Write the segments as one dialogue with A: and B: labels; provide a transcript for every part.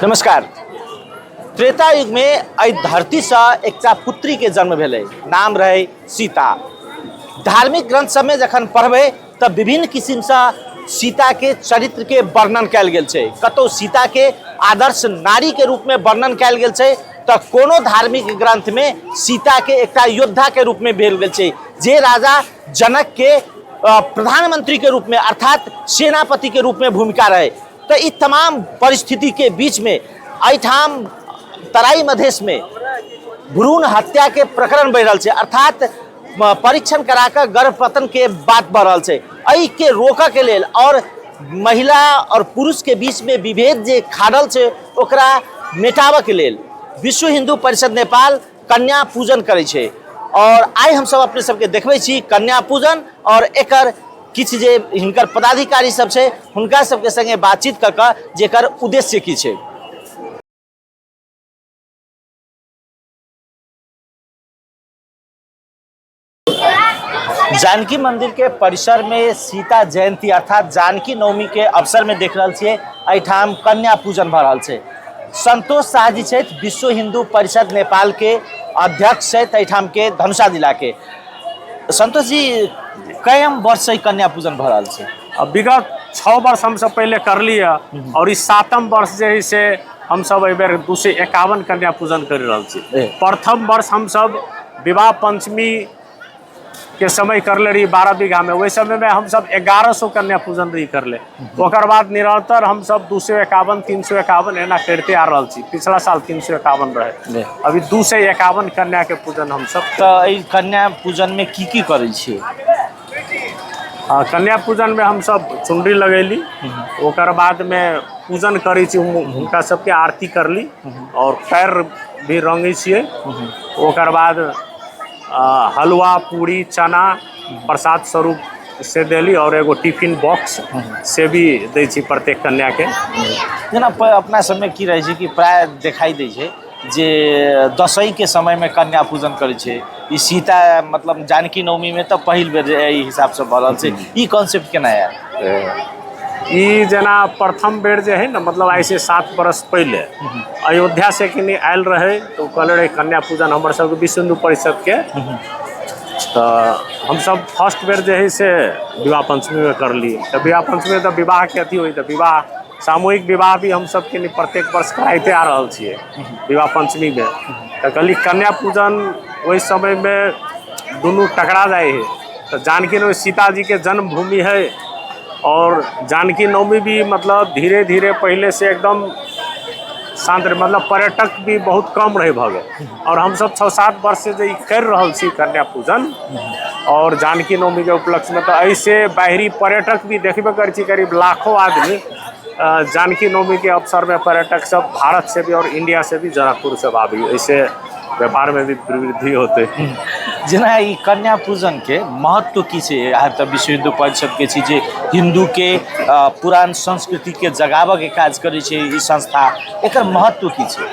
A: नमस्कार। त्रेता युग में एहि धरती से एकटा पुत्री के जन्म भेलै, नाम रहे सीता। धार्मिक ग्रंथ सब में जखन पढ़बै तब विभिन्न किस्म से सीता के चरित्र के वर्णन कयल गेल छै। कतौ सीता के आदर्श नारी के रूप में वर्णन कयल गेल छै तो कोनो धार्मिक ग्रंथ में सीता के एकटा योद्धा के रूप में भेल गेल छै, जे राजा जनक के प्रधानमंत्री के रूप में अर्थात सेनापति के रूप में भूमिका रहे। तो इस तमाम परिस्थिति के बीच में एठाम तराई मधेश में भ्रूण हत्या के प्रकरण बढ़ रहा है, अर्थात परीक्षण करा कर गर्भपतन के बात बढ़ रहा है। एहि के रोक के लेल और महिला और पुरुष के बीच में विभेद जे खाड़ल है ओकरा मेटाबे के लेल विश्व हिंदू परिषद नेपाल कन्या पूजन करे छे। और आई हम सब अपने सबके देखबै छी कन्या पूजन और एकर किछ जे हिनकर पदाधिकारी सब छे हुनका सबके संगे बातचीत कर के जेकर उद्देश्य की छे। जानकी मंदिर के परिसर में सीता जयंती अर्थात जानकी नवमी के अवसर में देख रहल छियै एठाम कन्या पूजन भ रहल छे। संतोष शाह जी छे विश्व हिंदू परिषद नेपाल के अध्यक्ष छे एठाम के धनुषा जिला के। संतोष जी, कयम वर्ष से कन्या पूजन भ रहल छे?
B: विगत 6 वर्ष हम सब पहले कर लिया और इस 7म वर्ष जे से हम सब एहि बेर 251 कन्या पूजन कर रहल छी। प्रथम वर्ष हम सब विवाह पंचमी के समय करले रही 12 बीघा में, वही समय में हम सब 1100 कन्या पूजन रही करले। ओकर बाद निरंतर हम सब 251 351 एना करते आ रहल छी। पिछला साल 351 रहे, अभी 251 कन्या के पूजन हम सब।
A: तो कन्या पूजन में की करे छी?
B: कन्या पूजन में हम सब चुनरी लगैली, ओकर बाद में पूजन करी छी, उनका सबके आरती करली और पैर भी रंगे छिए। ओकर बाद हलवा पूरी चना प्रसाद स्वरूप से देली और एगो टिफिन बॉक्स से भी दै छी प्रत्येक कन्या के।
A: जेना अपना समय की रहे छै कि प्राय दिखाई दै छै जे दशई के समय में कन्या पूजन करे छे। ई सीता मतलब जानकी नवमी में तो पहिल बेर एहि हिसाब से भरल छे। ई कॉन्सेप्ट केना है?
B: ई जना प्रथम बेर जे है ना, मतलब ऐसे 7 बरस पहले अयोध्या से कहीं आयल रहे तो कहले रहे कन्या पूजन हमारे सब विश्व हिंदू परिषद के। तो हम सब फर्स्ट बेर जे है से विवाह पंचमी में कर ली। तो विवाह पंचमी में तो विवाह के अथी हुई, तो विवाह सामूहिक विवाह भी हम सब के प्रत्येक वर्ष कराते आ रहा छे विवाह पंचमी में। तो कहली कन्या पूजन वही समय में दोनों टकरा जाए है। तो जानकी नवमी सीता जी के जन्मभूमि है और जानकी नवमी भी मतलब धीरे धीरे पहले से एकदम शांत रहे, मतलब पर्यटक भी बहुत कम रहे भगे। और हम सब 6-7 वर्ष से जो कर रहल छी कन्या पूजन और जानकी नवमी के उपलक्ष्य में, तो ऐसे बाहरी पर्यटक भी देखबे कर छी करीब लाखों आदमी जानकी नवमी के अवसर में पर्यटक सब भारत से भी और इंडिया से भी जनकपुर से आबी, ऐसे व्यापार में भी वृद्धि होते।
A: जेना ई कन्या पूजन के महत्व की छे? तो विश्व हिंदू परिषद के छी जे हिंदू के पुरान संस्कृति के जगावे के काज करे छे ई संस्था, एकर महत्व की छे?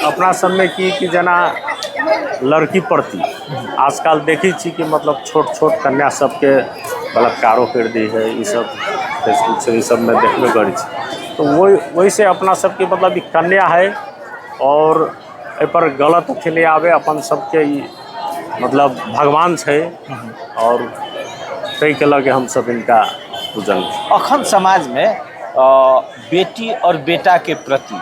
B: अपना सब में की जना लड़की प्रति आजकल देखी छी कि मतलब छोट छोट कन्या सबके बलात्कारों कर दी है, ये सब फेसबुक से ये सब में देखबे करी छी। तो वही से अपना सबके मतलब कन्या है और ए पर गलत अथी नहीं आवे, अपन सबके मतलब भगवान है और तई के लगे हम सब इनका पूजन।
A: अखन समाज में बेटी और बेटा के प्रति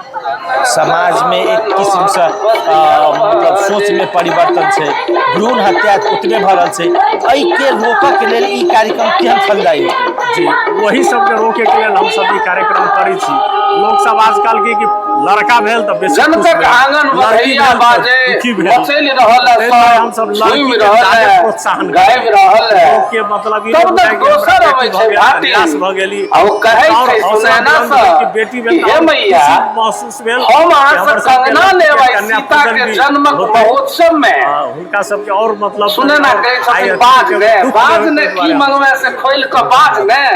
A: समाज में एक किस्म से मतलब सोच में परिवर्तन है, भ्रूण हत्या उतने भरल है। एहि के रोक के लेल ई कार्यक्रम केहन फलदायी होतै?
B: जी, वही सब के रोके के लेल हम सब ई कार्यक्रम करी छी। लोग सब आजकल के कि लड़का भेल तो बेसी
C: जनतक आंगन बधैया बाजे बचैल रहल है,
B: हम सब लड़की के ज्यादा प्रोत्साहन गायब रहल है। लोग के मतलब ई
C: दोसर होय छै भाटी
B: भ गेली
C: आ ओ कहै छै सुनैना से
B: कि बेटी भेल
C: हे मैया
B: महसूस भेल
C: हम अहाँ से कंगना लेबै सीता के जन्मक महोत्सव में।
B: हुनका सब के और मतलब
C: सुनैना कहै छै बाज ने की मंगवे से खोल के बाज ने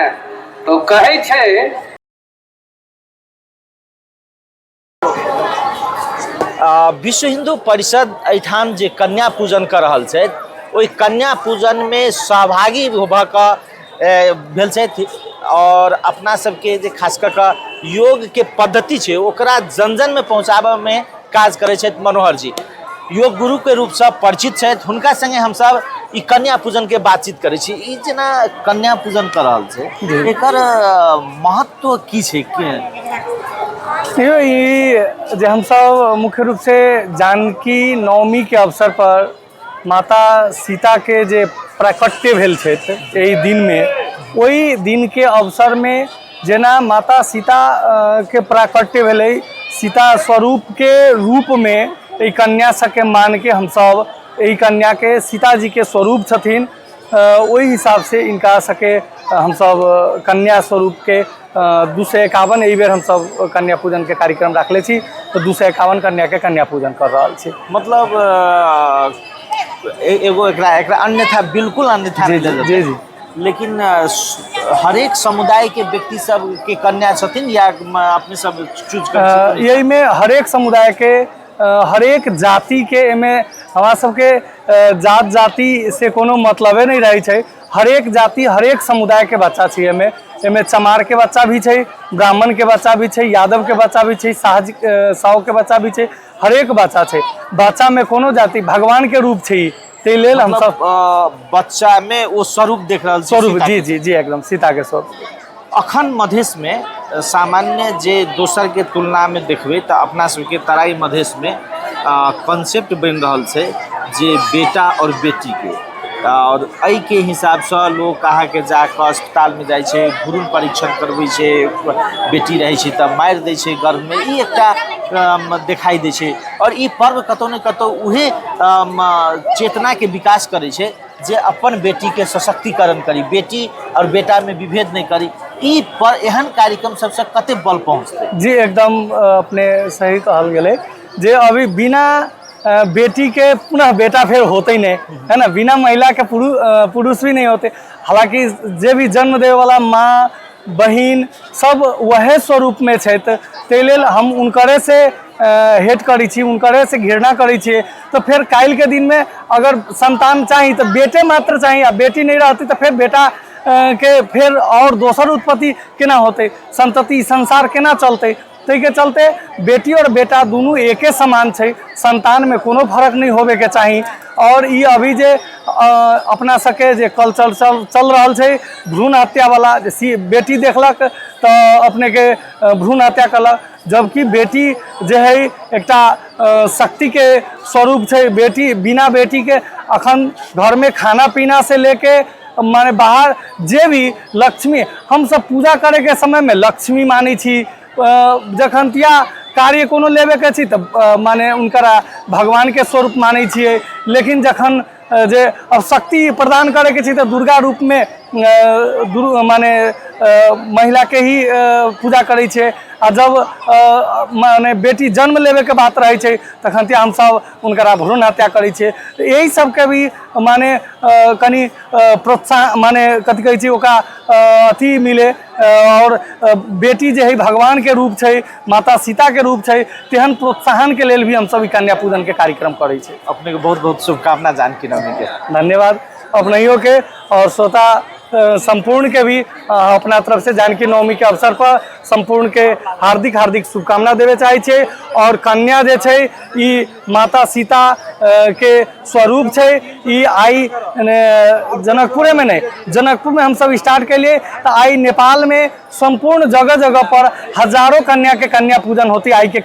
C: तो कहै छै।
A: विश्व हिंदू परिषद एठाम जे कन्या पूजन कर रहल छै ओहि कन्या पूजन में सहभागी भऽ कऽ भेल छथि और अपना सबके जे खास कऽ कऽ योग के पद्धति छै ओकरा जन जन में पहुँचाबऽ में काज करै छथि मनोहर जी। योग गुरु के रूप से परिचित छथि, हुनका संगे हम सब ई कन्या पूजन के बातचीत करै छी। ई जेना कन्या पूजन कर रहल छै एकर महत्व की छै?
D: ये जे हम सब मुख्य रूप से जानकी नवमी के अवसर पर माता सीता के जे प्राकट्य भेल छथि एहि दिन में, ओहि दिन के अवसर में जेना माता सीता के प्राकट्य भेलै, सीता स्वरूप के रूप में एहि कन्या सबके मान के हम सब एहि कन्या के सीता जी के स्वरूप छथिन, ओहि हिसाब से इनका सके हम सब कन्या स्वरूप के 251 एहि बेर हम सब कन्या पूजन के कार्यक्रम रखले छी। तो 251 कन्या के कन्या पूजन कर रहल छी।
A: मतलब एगो एकरा अन्यथा बिल्कुल अन्यथा नहीं लगता।
D: जी जी।
A: लेकिन हर एक समुदाय के व्यक्ति सब के कन्या छथिन या अपने सब चूज कर?
D: यही में हर एक समुदाय के हर एक जाति के में हमारा सबके जात जाति से कोनो मतलबे नहीं रही है। हर एक जाति हर एक समुदाय के बच्चा छे। एमे चमार के बच्चा भी है, ब्राह्मण के बच्चा भी है, यादव के बच्चा भी है, साहू के बच्चा भी है, हर एक बच्चा है। बच्चा में कोनो जाति भगवान के रूप है, ते लेल हम सब
A: बच्चा में वो स्वरूप देख रहा
D: स्वरूप। जी जी जी एकदम सीता के स्वरूप।
A: अखन मधेश में सामान्य जे दोसर के तुलना में देखबे तो अपना सबके तराई मधेश में कॉन्सेप्ट बन रहा है जे बेटा और बेटी के, और एहि के हिसाब से लोग कहा के जाकर अस्पताल में जाए छे, भ्रूण परीक्षण करवे छे, बेटी रहे छे तब मार दे छे गर्भ में, ई एकटा दिखाई दे छे। और ई पर्व कतौ न कतौ उहे चेतना के विकास करे छे जे अपन बेटी के सशक्तिकरण करी, बेटी और बेटा में विभेद नहीं करी। ई पर एहन कार्यक्रम सबसे कते बल पहुँचते?
D: जी एकदम अपने सही कहल गेले जे अभी बिना बेटी के पुनः बेटा फिर होते ही नहीं है ना, बिना महिला के पुरुष भी नहीं होते। हालांकि जे भी जन्म दे वाला माँ बहिन सब वह स्वरूप में छे, ते लेल हम उनकरे से हेट करी छी, उनकरे से घृणा करी छी। तो फिर काल के दिन में अगर संतान चाहिए तो बेटे मात्र चाहिए, आ बेटी नहीं रहती तो फिर बेटा के फिर और दोसर उत्पत्ति केना होते, संतति संसार केना चलते। तै के चलते बेटी और बेटा दोनों एके समान है, संतान में कोनो फर्क नहीं होबे के चाहिए। और ये अभी जे अपना सके जे कल्चर चल रहा है भ्रूण हत्या वाला, बेटी देखलक तो अपने के भ्रूण हत्या कलक, जबकि बेटी जे है एकटा शक्ति के स्वरूप है। बेटी बिना बेटी के अखन घर में खाना पीना से लेके माने बाहर जे भी लक्ष्मी हम सब पूजा करे के समय में लक्ष्मी मानी छी, जखनतिया कार्य कोनो लेबे के छी तो माने उनकरा भगवान के स्वरूप माने छिए। लेकिन जखन जे अब शक्ति प्रदान करे के छी तो दुर्गा रूप में माने महिला के ही पूजा करे छे। आ जब माने बेटी जन्म लेवे के बात रहे छे तखन हम सब उनकरा भ्रूण हत्या करे छे। तो यही सब के भी माने कनी प्रोत्साहन माने कथी कहे छी ओका अथी मिले। और बेटी जे है भगवान के रूप छे, माता सीता के रूप छे, तेहन प्रोत्साहन के लेल भी हम सब कन्या पूजन के कार्यक्रम करे छे।
A: अपने के बहुत बहुत शुभकामना जानकी नवमी के।
D: धन्यवाद अपनहियों के और श्रोता संपूर्ण के भी अपना तरफ से जानकी नवमी के अवसर पर संपूर्ण के हार्दिक हार्दिक शुभकामना देवे चाहे छे। और कन्या जे छे ई माता सीता के स्वरूप छे। ई आई जनकपुर में नहीं, जनकपुर में हम सब स्टार्ट के लिए तो आई नेपाल में संपूर्ण जगह जगह पर हजारों कन्या के कन्या पूजन होती आई के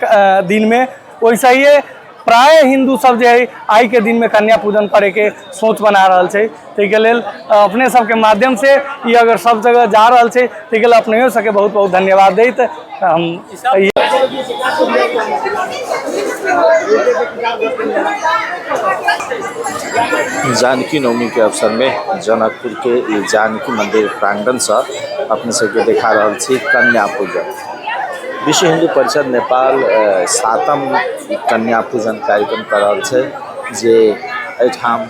D: दिन में। वैसे ही प्राय हिंदू सब जो है आई के दिन में कन्या पूजन करे के सोच बना रहा है। ताके लेल अपने सबके माध्यम से ये अगर सब जगह जा रहा है ताके लेल अपने सबके बहुत बहुत धन्यवाद दैत हम
A: जानकी नवमी के अवसर में जनकपुर के जानकी मंदिर प्रांगण से अपने सबके देखा रहा है कन्या पूजन। विश्व हिंदू परिषद नेपाल 7म कन्या पूजन कार्यक्रम कर रहा है जे एठाम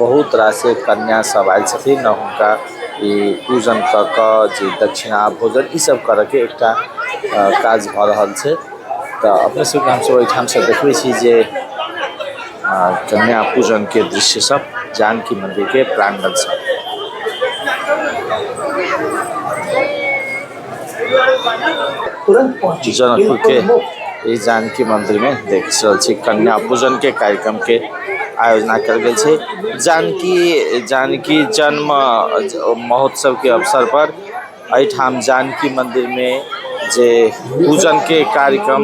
A: बहुत रास कन्या सब आयल छथिन। हुनका पूजन कऽ जे दक्षिणा भोजन ई सब करे के एकटा काज भ रहल छै। तो अपने सबके हम सब एठाम से देखबे छी जे कन्या पूजन के दृश्य सब जानकी मंदिर के प्रांगण से। जनकपुर के ई जानकी मंदिर में देख रहल छी कन्या पूजन के कार्यक्रम के आयोजना कल गेल छै। जानकी जन्म महोत्सव के अवसर पर एठाम जानकी मंदिर में जे पूजन के कार्यक्रम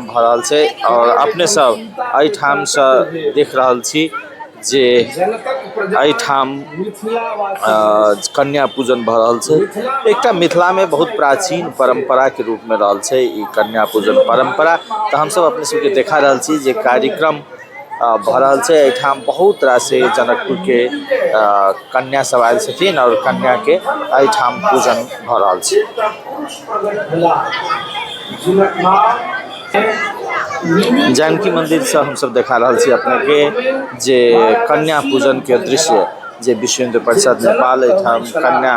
A: भ रहल छै और अपने सब एठाम से देख रहल छी जे एठाम कन्या पूजन भ रहल छै। एकटा मिथिला में बहुत प्राचीन परंपरा के रूप में रहल छै ई कन्या पूजन परंपरा। तो हम सब अपने सबके देखा रहल छी जे कार्यक्रम भ रहल छै। एठाम बहुत रास जनकपुर के कन्या सब आयल छथिन और कन्या के एठाम पूजन भ रहल छै। जानकी मंदिर से हम सब देखा रहल छी अपने के जे कन्या पूजन के दृश्य जे विश्व हिंदू परिषद नेपाल एठाम कन्या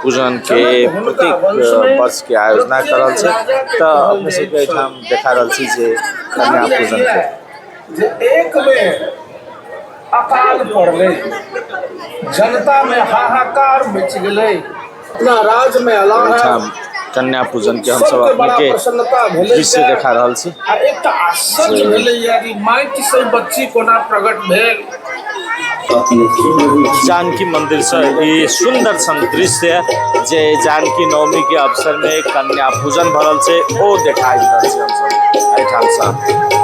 A: पूजन के प्रत्येक वर्ष के आयोजना कर रहल छै। तो अपने सबके एठाम देखा रहल छी जे कन्या पूजन के
E: जे एक में अकाल पड़ले, जनता में हाहाकार मच गए, अपना राज में अलाव
A: कन्या पूजन के हम सब अपने के दृश्य देखा रहल छी।
E: एक आश्चर्य भेलै यानी माइट से बच्ची कोना प्रकट भेल।
A: जानकी मंदिर से ये सुंदर सन दृश्य जे जानकी नवमी के अवसर में कन्या पूजन भरल छै ओ देखाई रहल छै हम सब एठाम से।